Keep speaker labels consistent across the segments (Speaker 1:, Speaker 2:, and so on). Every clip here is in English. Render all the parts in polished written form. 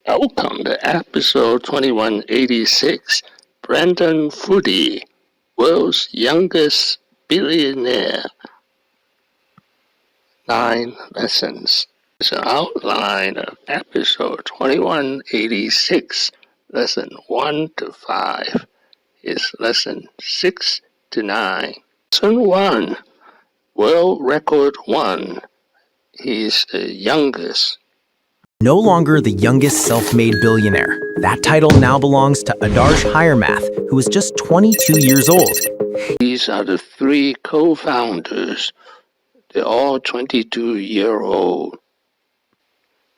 Speaker 1: Welcome to episode 2186. BrendanFoody, world's youngest billionaire. 9 lessons. It's an outline of episode 2186. Lesson 1 to 5 is lesson 6 to 9. Lesson 1, world record 1. He's the youngest.
Speaker 2: No longer the youngest self-made billionaire. That title now belongs to Adarsh Hiremath, who is just 22 years old.
Speaker 1: These are the 3 co-founders. They're all 22-year-old.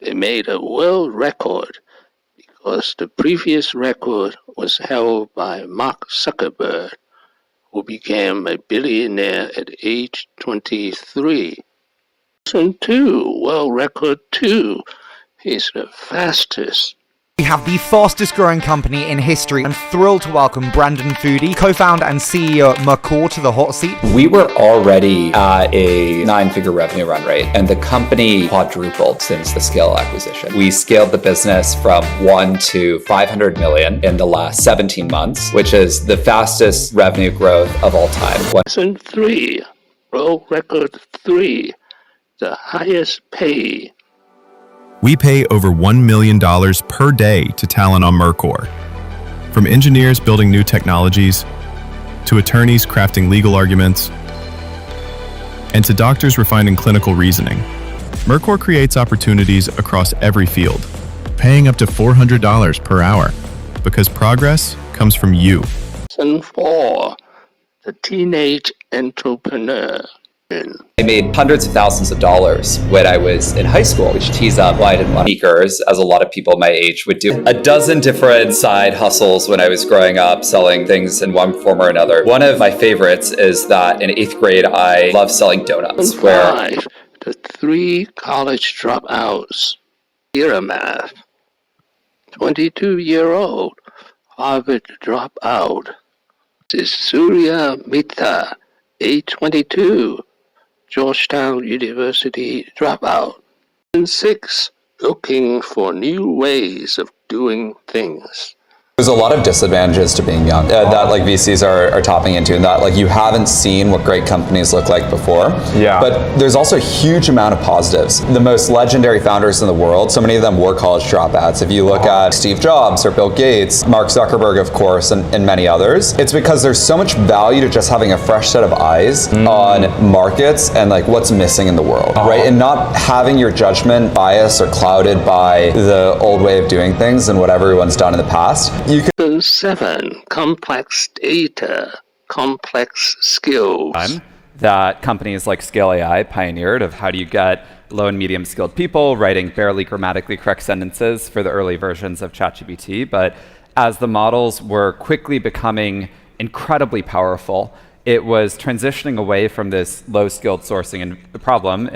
Speaker 1: They made a world record because the previous record was held by Mark Zuckerberg, who became a billionaire at age 23. Lesson 2, world record 2. He's the fastest.
Speaker 3: We have the fastest growing company in history. I'm thrilled to welcome BrendanFoody, co-founder and CEO at Mercor, to the hot seat.
Speaker 4: We were already at a 9-figure revenue run rate, and the company quadrupled since the Scale acquisition. We scaled the business from 1 to 500 million in the last 17 months, which is the fastest revenue growth of all time.
Speaker 1: Lesson 3, world record 3, the highest pay.
Speaker 5: We pay over $1 million per day to talent on Mercor. From engineers building new technologies, to attorneys crafting legal arguments, and to doctors refining clinical reasoning. Mercor creates opportunities across every field, paying up to $400 per hour, because progress comes from you.
Speaker 1: Lesson 4, the teenage entrepreneur.
Speaker 4: I made hundreds of thousands of dollars when I was in high school, which tees up why I didn't want sneakers, as a lot of people my age would do. A dozen different side hustles when I was growing up, selling things in one form or another. One of my favorites is that in 8th grade, I loved selling donuts.
Speaker 1: Lesson 5, the 3 college dropouts. Hiremath, 22-year-old, Harvard dropout. This is Surya, Midha, age 22. Georgetown University dropout. And 6, looking for new ways of doing things.
Speaker 4: There's a lot of disadvantages to being young that VCs are tapping into, and that you haven't seen what great companies look like before. Yeah. But there's also a huge amount of positives. The most legendary founders in the world, so many of them were college dropouts. If you look at Steve Jobs or Bill Gates, Mark Zuckerberg, of course, and many others, it's because there's so much value to just having a fresh set of eyes on markets and what's missing in the world, right? And not having your judgment biased or clouded by the old way of doing things and what everyone's done in the past.
Speaker 1: Lesson 7, complex data, complex skills.
Speaker 6: That companies like Scale AI pioneered of how do you get low and medium skilled people writing barely grammatically correct sentences for the early versions of ChatGPT. But as the models were quickly becoming incredibly powerful, it was transitioning away from this low skilled sourcing problem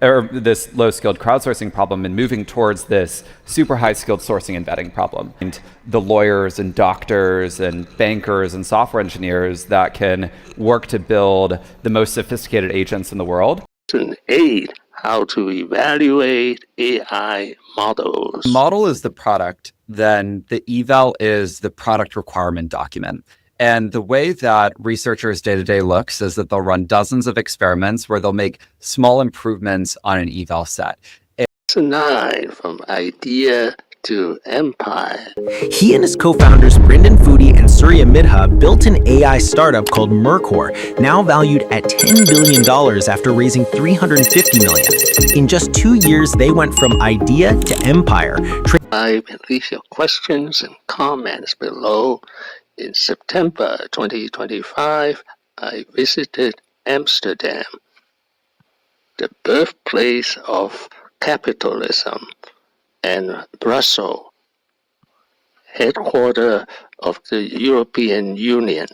Speaker 6: or this low-skilled crowdsourcing problem and moving towards this super high-skilled sourcing and vetting problem. And the lawyers and doctors and bankers and software engineers that can work to build the most sophisticated agents in the world.
Speaker 1: Lesson 8, how to evaluate AI models.
Speaker 7: Model is the product, then the eval is the product requirement document. And the way that researchers day-to-day looks is that they'll run dozens of experiments where they'll make small improvements on an eval set.
Speaker 1: Lesson 9, from idea to empire.
Speaker 2: He and his co-founders BrendanFoody and Surya Midha built an AI startup called Mercor, now valued at $10 billion after raising $350 million. In just 2 years, they went from idea to empire.
Speaker 1: Leave your questions and comments below. In September 2025, I visited Amsterdam, the birthplace of capitalism, and Brussels, headquarters of the European Union.